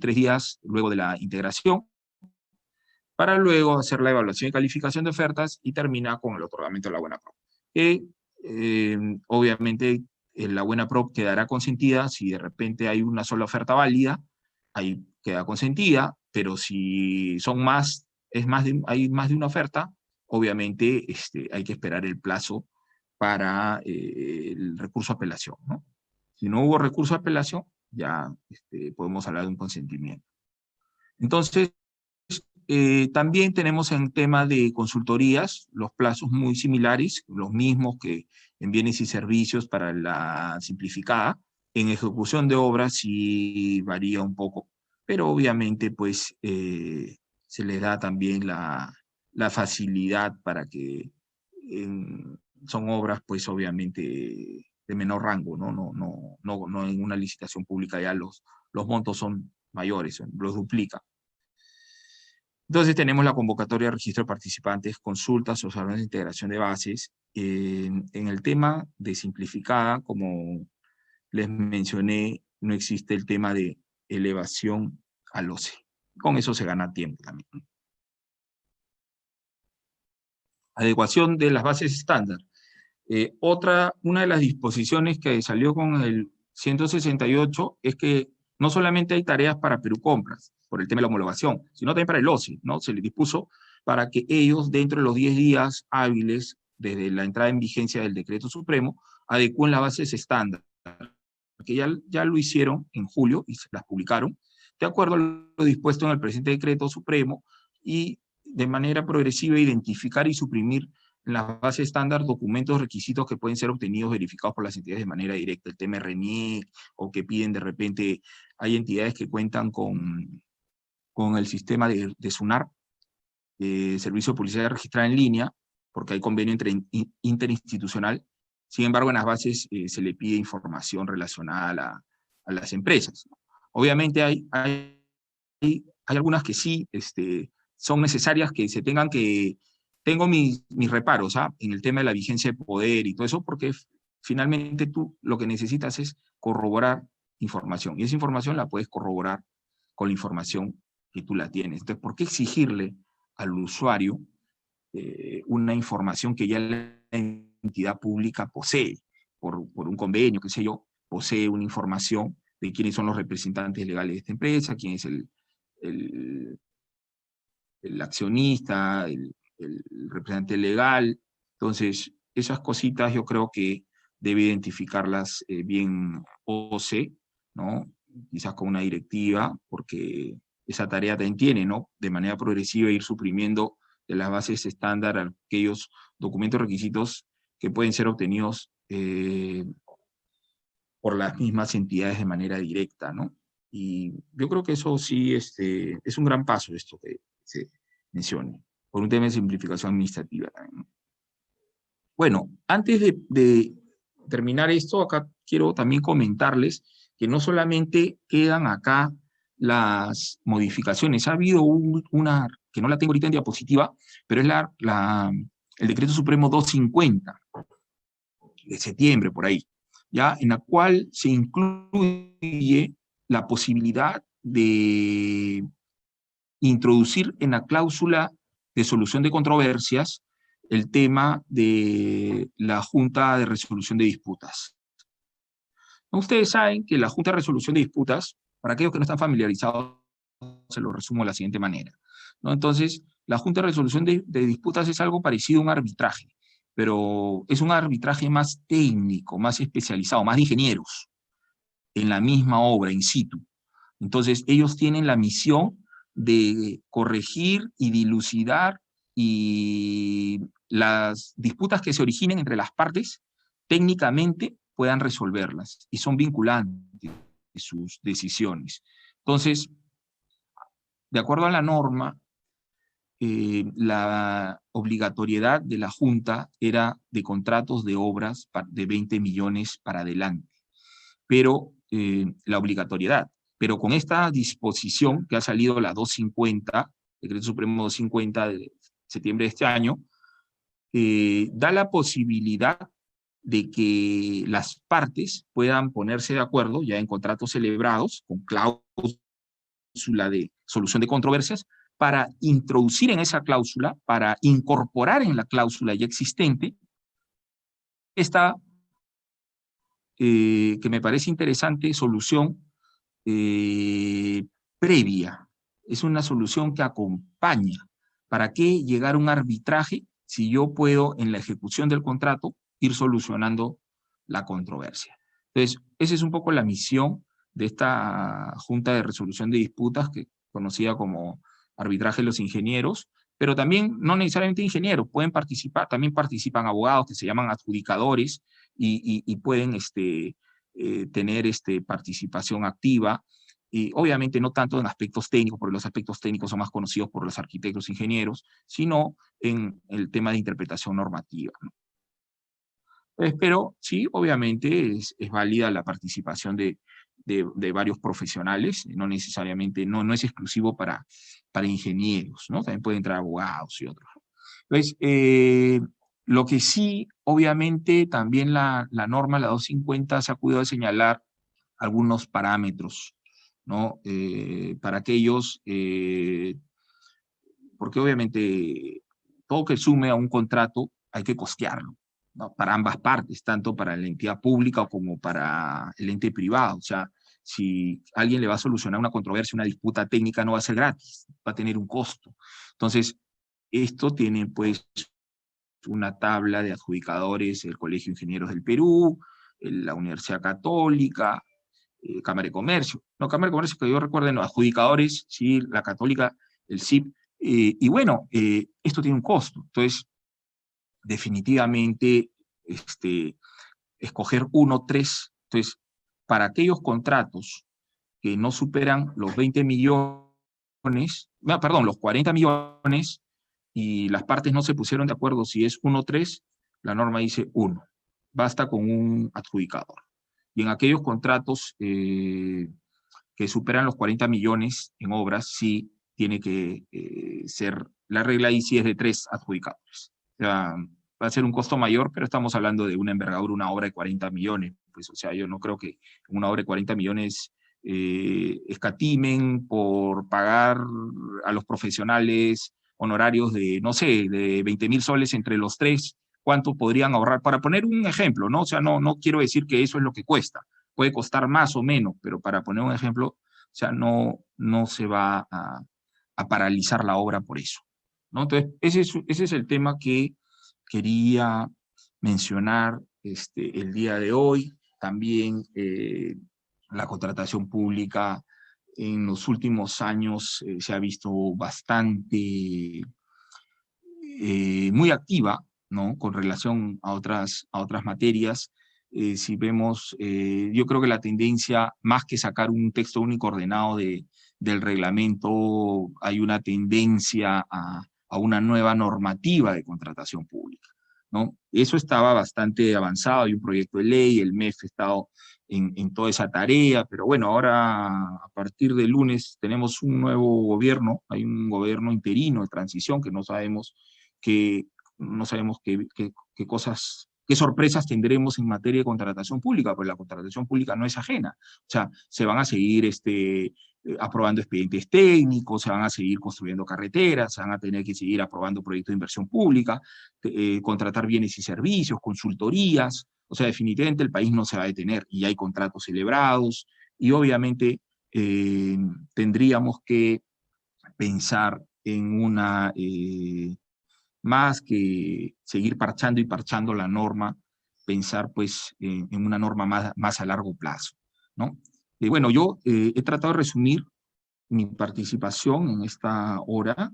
días luego de la integración, para luego hacer la evaluación y calificación de ofertas y termina con el otorgamiento de la buena PROP. Obviamente la buena PROP quedará consentida si de repente hay una sola oferta válida, ahí queda consentida, pero si son hay más de una oferta, obviamente hay que esperar el plazo para el recurso a apelación, ¿no? Si no hubo recurso a apelación, ya podemos hablar de un consentimiento. Entonces, también tenemos en tema de consultorías los plazos muy similares, los mismos que en bienes y servicios para la simplificada. En ejecución de obras sí varía un poco, pero obviamente pues se le da también la facilidad para que son obras pues obviamente de menor rango, ¿no? No en una licitación pública ya los montos son mayores, los duplica. Entonces tenemos la convocatoria de registro de participantes, consultas, observaciones de integración de bases. En el tema de simplificada, como les mencioné, no existe el tema de elevación al OCE. Con eso se gana tiempo también. Adecuación de las bases estándar. Una de las disposiciones que salió con el 168 es que no solamente hay tareas para Perú Compras, por el tema de la homologación, sino también para el OCE, ¿no? Se les dispuso para que ellos, dentro de los 10 días hábiles desde la entrada en vigencia del decreto supremo, adecúen las bases estándar, que ya lo hicieron en julio y se las publicaron, de acuerdo a lo dispuesto en el presente decreto supremo, y de manera progresiva identificar y suprimir en la base estándar documentos, requisitos que pueden ser obtenidos, verificados por las entidades de manera directa, el tema RENIEC, o que piden de repente, hay entidades que cuentan con el sistema de SUNAR, Servicio de Publicidad Registrada en Línea, porque hay convenio interinstitucional. Sin embargo, en las bases se le pide información relacionada a las empresas. Obviamente hay algunas que sí son necesarias que se tengan que tengo mis reparos, ¿ah? En el tema de la vigencia de poder y todo eso, porque finalmente tú lo que necesitas es corroborar información, y esa información la puedes corroborar con la información que tú la tienes. Entonces, ¿por qué exigirle al usuario una información que ya la entidad pública posee? Por un convenio, qué sé yo, posee una información de quiénes son los representantes legales de esta empresa, quién es el, el accionista, el representante legal. Entonces, esas cositas yo creo que debe identificarlas bien OCE, ¿no? Quizás con una directiva, porque esa tarea también tiene, ¿no? De manera progresiva ir suprimiendo de las bases estándar aquellos documentos requisitos que pueden ser obtenidos por las mismas entidades de manera directa, ¿no? Y yo creo que eso sí es un gran paso, esto que se mencione, por un tema de simplificación administrativa también, ¿no? Bueno, antes de terminar esto, acá quiero también comentarles que no solamente quedan acá las modificaciones, ha habido una, que no la tengo ahorita en diapositiva, pero es el Decreto Supremo 250 de septiembre, por ahí, ¿ya? En la cual se incluye la posibilidad de introducir en la cláusula de solución de controversias el tema de la Junta de Resolución de Disputas. Ustedes saben que la Junta de Resolución de Disputas, para aquellos que no están familiarizados, se lo resumo de la siguiente manera, ¿no? Entonces, la Junta de Resolución de Disputas es algo parecido a un arbitraje, pero es un arbitraje más técnico, más especializado, más de ingenieros, en la misma obra, in situ. Entonces, ellos tienen la misión de corregir y dilucidar y las disputas que se originen entre las partes, técnicamente puedan resolverlas, y son vinculantes sus decisiones. Entonces, de acuerdo a la norma, la obligatoriedad de la Junta era de contratos de obras de 20 millones para adelante, pero la obligatoriedad. Pero con esta disposición que ha salido la 250, Decreto Supremo 250 de septiembre de este año, da la posibilidad de que las partes puedan ponerse de acuerdo ya en contratos celebrados con cláusula de solución de controversias, para introducir en esa cláusula, para incorporar en la cláusula ya existente esta, que me parece interesante, solución previa. Es una solución que acompaña. ¿Para qué llegar a un arbitraje si yo puedo en la ejecución del contrato ir solucionando la controversia? Entonces, esa es un poco la misión de esta Junta de Resolución de Disputas, que conocida como arbitraje de los ingenieros, pero también no necesariamente ingenieros, pueden participar, también participan abogados que se llaman adjudicadores y pueden tener participación activa, y obviamente no tanto en aspectos técnicos, porque los aspectos técnicos son más conocidos por los arquitectos e ingenieros, sino en el tema de interpretación normativa, ¿no? Pero sí, obviamente es válida la participación de varios profesionales, no necesariamente, no es exclusivo para ingenieros, ¿no? También pueden entrar abogados y otros. Entonces, lo que sí, obviamente, también la norma, la 250, se ha cuidado de señalar algunos parámetros, ¿no? Para aquellos, porque obviamente todo que sume a un contrato hay que costearlo, ¿no? Para ambas partes, tanto para la entidad pública como para el ente privado. O sea, si alguien le va a solucionar una controversia, una disputa técnica, no va a ser gratis, va a tener un costo. Entonces, esto tiene pues una tabla de adjudicadores, el Colegio de Ingenieros del Perú, la Universidad Católica, Cámara de Comercio. No, Cámara de Comercio, que yo recuerdo, no, adjudicadores, sí, la Católica, el CIP. Y bueno, esto tiene un costo. Entonces, definitivamente, escoger uno, tres. Entonces, para aquellos contratos que no superan los 20 millones, perdón, los 40 millones, y las partes no se pusieron de acuerdo si es 1 o 3, la norma dice 1. Basta con un adjudicador. Y en aquellos contratos que superan los 40 millones en obras, sí tiene que ser la regla ahí sí es de 3 adjudicatores. O sea, va a ser un costo mayor, pero estamos hablando de una envergadura, una obra de 40 millones. Pues, o sea, yo no creo que una obra de 40 millones escatimen por pagar a los profesionales honorarios de, no sé, de 20.000 soles entre los tres, ¿cuánto podrían ahorrar? Para poner un ejemplo, ¿no? O sea, no quiero decir que eso es lo que cuesta, puede costar más o menos, pero para poner un ejemplo, o sea, no se va a paralizar la obra por eso, ¿no? Entonces, ese es el tema que quería mencionar el día de hoy. También la contratación pública en los últimos años se ha visto bastante muy activa, ¿no? Con relación a otras materias. Si vemos, yo creo que la tendencia, más que sacar un texto único ordenado del reglamento, hay una tendencia a una nueva normativa de contratación pública, ¿no? Eso estaba bastante avanzado, hay un proyecto de ley, el MEF ha estado en toda esa tarea, pero bueno, ahora a partir de lunes tenemos un nuevo gobierno, hay un gobierno interino de transición que no sabemos que no sabemos qué cosas, qué sorpresas tendremos en materia de contratación pública, pues la contratación pública no es ajena. O sea, se van a seguir aprobando expedientes técnicos, se van a seguir construyendo carreteras, se van a tener que seguir aprobando proyectos de inversión pública, contratar bienes y servicios, consultorías. O sea, definitivamente el país no se va a detener y hay contratos celebrados y obviamente tendríamos que pensar en una más que seguir parchando y parchando la norma, pensar pues en una norma más a largo plazo, ¿no? Y bueno, yo he tratado de resumir mi participación en esta hora.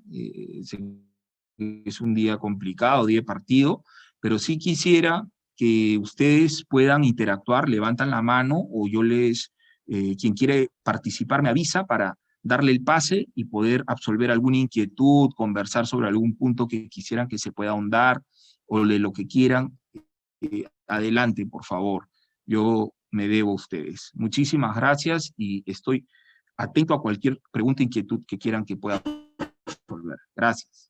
Es un día complicado, día de partido, pero sí quisiera que ustedes puedan interactuar, levantan la mano o yo quien quiere participar me avisa para darle el pase y poder absolver alguna inquietud, conversar sobre algún punto que quisieran que se pueda ahondar o de lo que quieran. Adelante, por favor. Yo me debo a ustedes. Muchísimas gracias y estoy atento a cualquier pregunta, inquietud que quieran que pueda resolver. Gracias.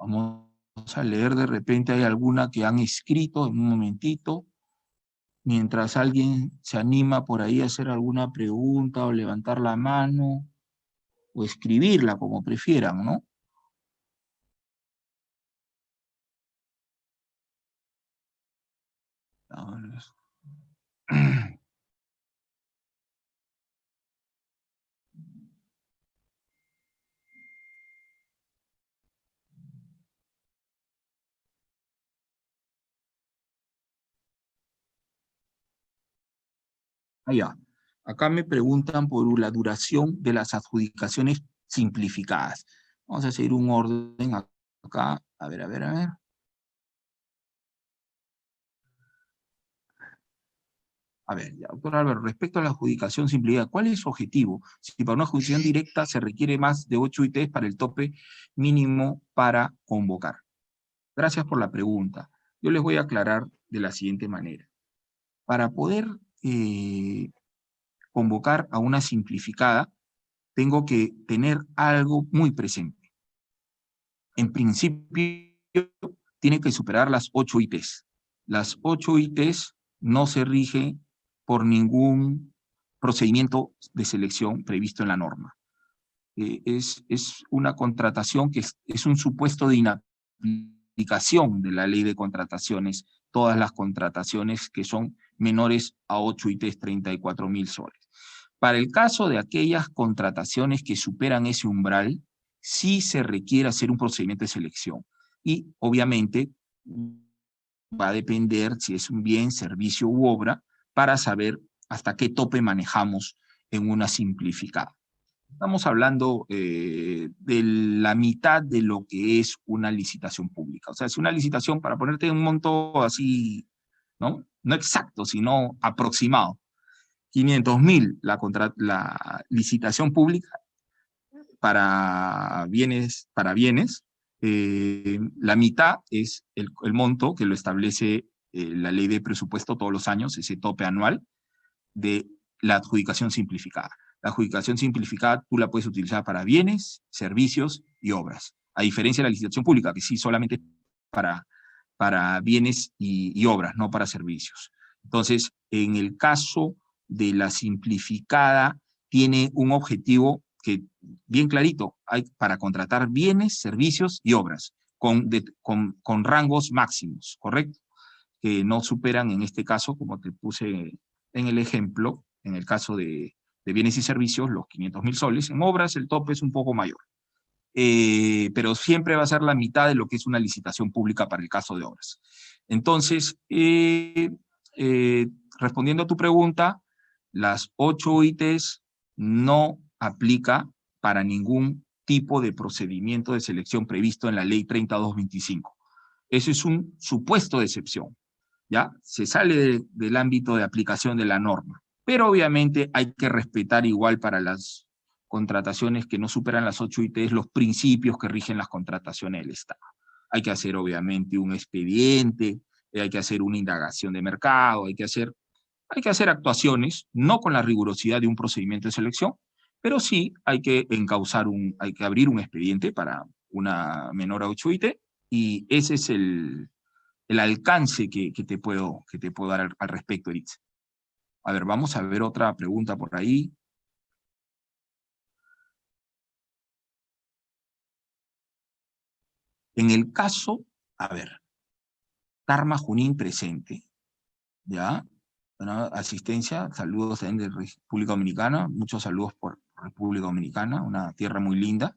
Vamos a leer, de repente hay alguna que han escrito en un momentito, mientras alguien se anima por ahí a hacer alguna pregunta o levantar la mano o escribirla, como prefieran, ¿no? Allá. Acá me preguntan por la duración de las adjudicaciones simplificadas. Vamos a hacer un orden acá. A ver, a ver, a ver. A ver, ya, doctor Álvaro, respecto a la adjudicación simplificada, ¿cuál es su objetivo? Si para una adjudicación directa se requiere más de 8 ITs para el tope mínimo para convocar. Gracias por la pregunta. Yo les voy a aclarar de la siguiente manera. Para poder convocar a una simplificada, tengo que tener algo muy presente. En principio, tiene que superar las 8 ITs. Las 8 ITs no se rigen por ningún procedimiento de selección previsto en la norma. Es una contratación que es un supuesto de inaplicación de la ley de contrataciones, todas las contrataciones que son menores a 8 ITs, 34.000 soles. Para el caso de aquellas contrataciones que superan ese umbral, sí se requiere hacer un procedimiento de selección. Y obviamente va a depender si es un bien, servicio u obra, para saber hasta qué tope manejamos en una simplificada. Estamos hablando de la mitad de lo que es una licitación pública. O sea, es una licitación, para ponerte un monto así, ¿no? No exacto, sino aproximado. 500.000 la licitación pública para bienes, la mitad es el monto que lo establece la ley de presupuesto todos los años, ese tope anual de la adjudicación simplificada. La adjudicación simplificada tú la puedes utilizar para bienes, servicios y obras, a diferencia de la licitación pública, que sí solamente para bienes y obras, no para servicios. Entonces, en el caso de la simplificada, tiene un objetivo que, bien clarito, hay para contratar bienes, servicios y obras, con rangos máximos, ¿correcto? Que no superan, en este caso, como te puse en el ejemplo, en el caso de bienes y servicios, los 500.000 soles. En obras el tope es un poco mayor. Pero siempre va a ser la mitad de lo que es una licitación pública para el caso de obras. Entonces, respondiendo a tu pregunta, las 8 UITs no aplica para ningún tipo de procedimiento de selección previsto en la ley 3225. Eso es un supuesto de excepción, ¿ya? Se sale del ámbito de aplicación de la norma, pero obviamente hay que respetar igual para las contrataciones que no superan las 8 ITs los principios que rigen las contrataciones del Estado. Hay que hacer obviamente un expediente, hay que hacer una indagación de mercado, hay que hacer actuaciones, no con la rigurosidad de un procedimiento de selección, pero sí hay que hay que abrir un expediente para una menor a 8 IT, y ese es el alcance que te puedo dar al respecto, Eritz. A ver, vamos a ver otra pregunta por ahí. En el caso, a ver, Karma Junín presente, ¿ya? Bueno, asistencia, saludos también de República Dominicana, muchos saludos por República Dominicana, una tierra muy linda.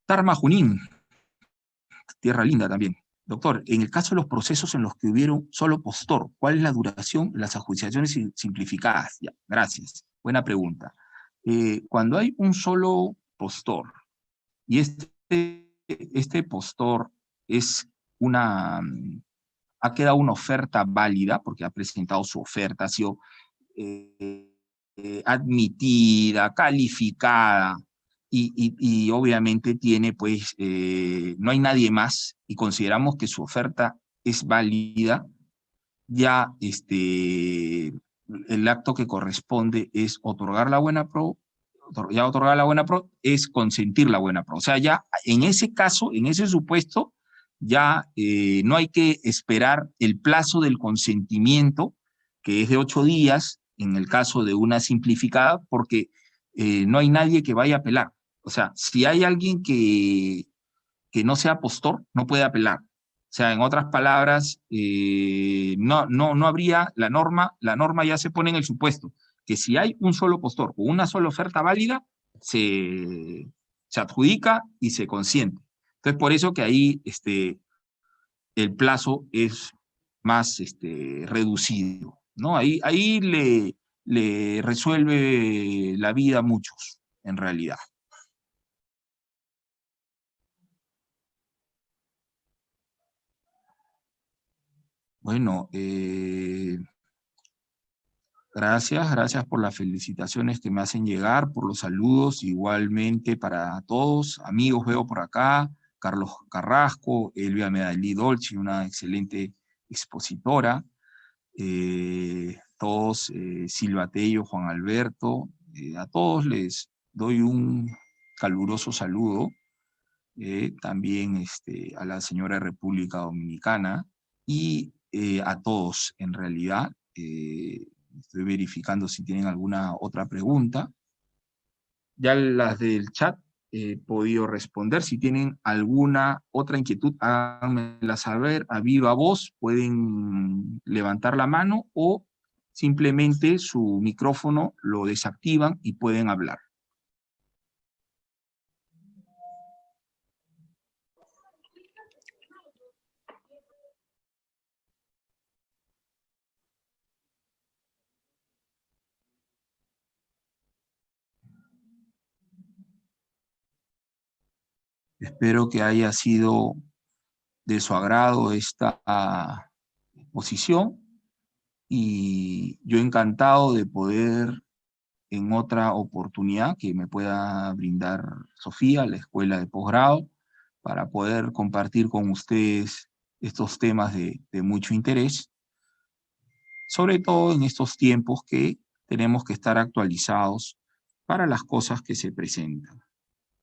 Karma Junín, tierra linda también. Doctor, en el caso de los procesos en los que hubieron solo postor, ¿cuál es la duración de las adjudicaciones simplificadas? Ya, gracias. Buena pregunta. Cuando hay un solo postor, y este postor es ha quedado una oferta válida, porque ha presentado su oferta, ha sido admitida, calificada, y obviamente tiene, pues, no hay nadie más, y consideramos que su oferta es válida, ya el acto que corresponde es otorgar la buena pro, ya otorgar la buena pro es consentir la buena pro. O sea, ya en ese caso, en ese supuesto, ya no hay que esperar el plazo del consentimiento, que es de 8 días, en el caso de una simplificada, porque no hay nadie que vaya a apelar. O sea, si hay alguien que no sea postor, no puede apelar. O sea, en otras palabras, no habría la norma ya se pone en el supuesto, que si hay un solo postor o una sola oferta válida, se adjudica y se consiente. Entonces, por eso que ahí el plazo es más reducido, ¿no? Ahí le resuelve la vida a muchos, en realidad. Bueno, gracias por las felicitaciones que me hacen llegar, por los saludos, igualmente para todos. Amigos veo por acá, Carlos Carrasco, Elvia Medallí Dolci, una excelente expositora. Todos, Silva Tello, Juan Alberto, a todos les doy un caluroso saludo. También a la señora República Dominicana y a todos en realidad. Estoy verificando si tienen alguna otra pregunta. Ya las del chat he podido responder. Si tienen alguna otra inquietud, háganmela saber a viva voz. Pueden levantar la mano o simplemente su micrófono lo desactivan y pueden hablar. Espero que haya sido de su agrado esta exposición, y yo encantado de poder en otra oportunidad que me pueda brindar Sofía, la escuela de posgrado, para poder compartir con ustedes estos temas de mucho interés, sobre todo en estos tiempos que tenemos que estar actualizados para las cosas que se presentan,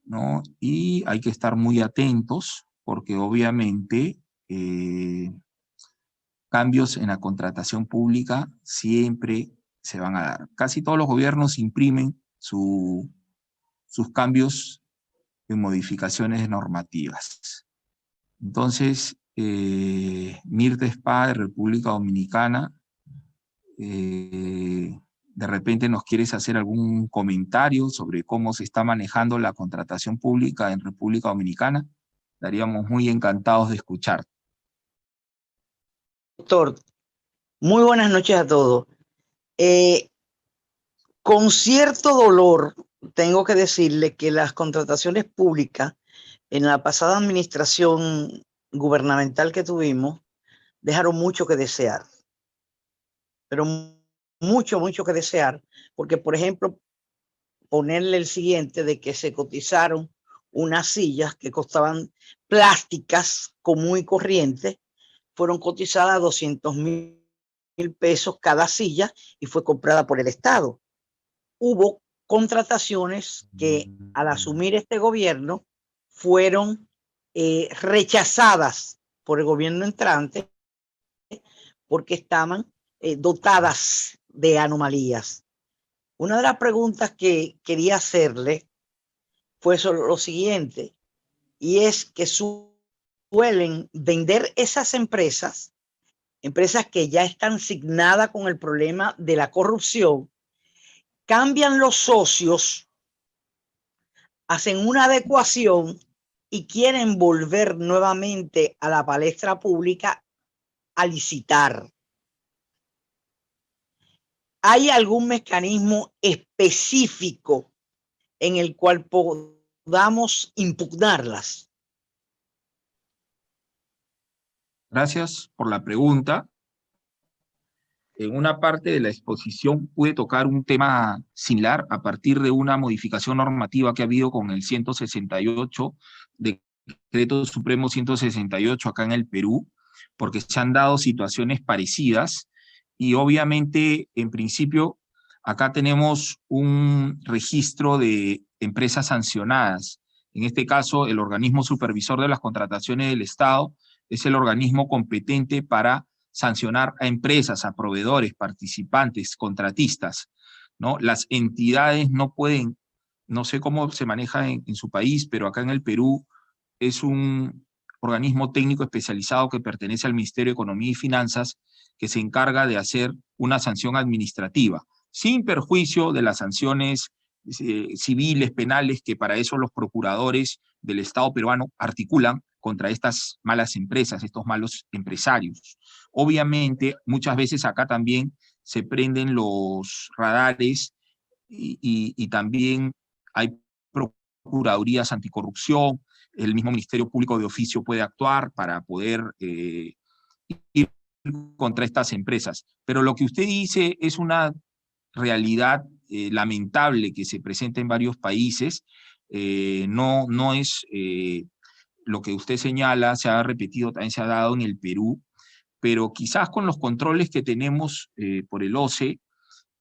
¿no? Y hay que estar muy atentos porque obviamente cambios en la contratación pública siempre se van a dar. Casi todos los gobiernos imprimen sus cambios en modificaciones normativas. Entonces, Mirta Spa de República Dominicana, de repente nos quieres hacer algún comentario sobre cómo se está manejando la contratación pública en República Dominicana. Estaríamos muy encantados de escuchar. Doctor, muy buenas noches a todos. Con cierto dolor, tengo que decirle que las contrataciones públicas en la pasada administración gubernamental que tuvimos dejaron mucho que desear, pero mucho, mucho que desear, porque, por ejemplo, ponerle el siguiente de que se cotizaron unas sillas que costaban plásticas común y corriente, fueron cotizadas a 200,000 pesos cada silla y fue comprada por el Estado. Hubo contrataciones que al asumir este gobierno fueron rechazadas por el gobierno entrante porque estaban dotadas de anomalías. Una de las preguntas que quería hacerle fue sobre lo siguiente, y es que suelen vender esas empresas que ya están signadas con el problema de la corrupción, cambian los socios, hacen una adecuación y quieren volver nuevamente a la palestra pública a licitar. ¿Hay algún mecanismo específico en el cual podamos impugnarlas? Gracias por la pregunta. En una parte de la exposición pude tocar un tema similar a partir de una modificación normativa que ha habido con el 168, Decreto Supremo 168 acá en el Perú, porque se han dado situaciones parecidas y obviamente, en principio, acá tenemos un registro de empresas sancionadas. En este caso, el organismo supervisor de las contrataciones del Estado es el organismo competente para sancionar a empresas, a proveedores, participantes, contratistas, ¿no? Las entidades no pueden, no sé cómo se maneja en su país, pero acá en el Perú es un organismo técnico especializado que pertenece al Ministerio de Economía y Finanzas, que se encarga de hacer una sanción administrativa, sin perjuicio de las sanciones civiles, penales, que para eso los procuradores del Estado peruano articulan contra estas malas empresas, estos malos empresarios. Obviamente, muchas veces acá también se prenden los radares y también hay procuradurías anticorrupción, el mismo Ministerio Público de Oficio puede actuar para poder ir contra estas empresas. Pero lo que usted dice es una realidad lamentable que se presenta en varios países. No es lo que usted señala, se ha repetido, también se ha dado en el Perú, pero quizás con los controles que tenemos por el OCE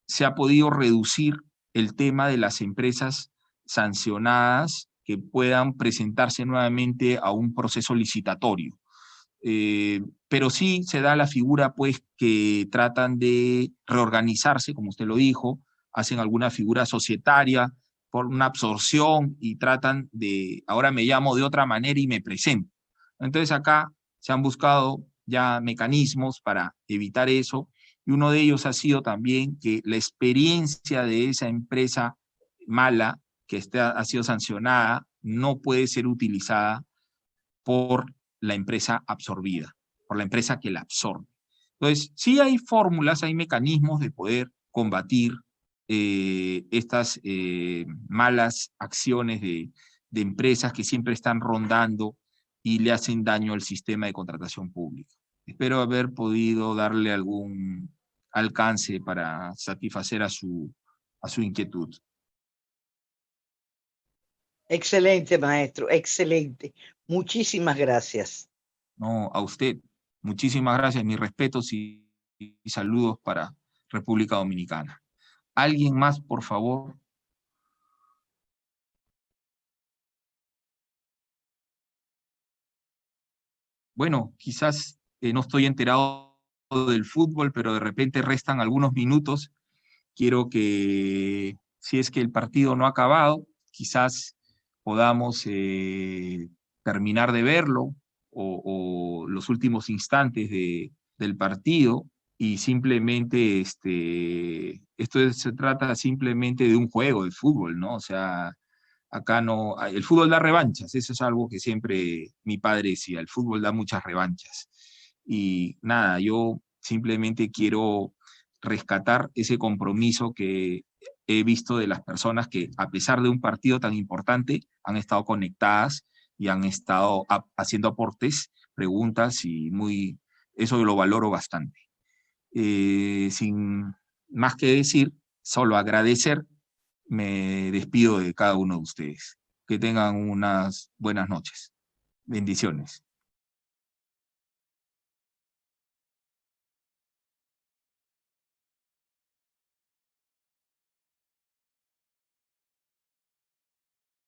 se ha podido reducir el tema de las empresas sancionadas que puedan presentarse nuevamente a un proceso licitatorio. Pero sí se da la figura, pues, que tratan de reorganizarse, como usted lo dijo, hacen alguna figura societaria por una absorción y tratan de, ahora me llamo de otra manera y me presento. Entonces acá se han buscado ya mecanismos para evitar eso, y uno de ellos ha sido también que la experiencia de esa empresa mala que ha sido sancionada no puede ser utilizada por la empresa absorbida, por la empresa que la absorbe. Entonces, sí hay fórmulas, hay mecanismos de poder combatir estas malas acciones de empresas que siempre están rondando y le hacen daño al sistema de contratación pública. Espero haber podido darle algún alcance para satisfacer a su inquietud. Excelente, maestro, excelente. Muchísimas gracias. No, a usted. Muchísimas gracias, mis respetos y saludos para República Dominicana. ¿Alguien más, por favor? Bueno, quizás no estoy enterado del fútbol, pero de repente restan algunos minutos. Quiero que, si es que el partido no ha acabado, quizás podamos terminar de verlo o los últimos instantes del partido y simplemente, se trata simplemente de un juego de fútbol, ¿no? O sea, acá no, el fútbol da revanchas, eso es algo que siempre mi padre decía, el fútbol da muchas revanchas. Y nada, yo simplemente quiero rescatar ese compromiso que he visto de las personas que, a pesar de un partido tan importante, han estado conectadas y han estado haciendo aportes, preguntas y eso lo valoro bastante. Sin más que decir, solo agradecer, me despido de cada uno de ustedes. Que tengan unas buenas noches. Bendiciones.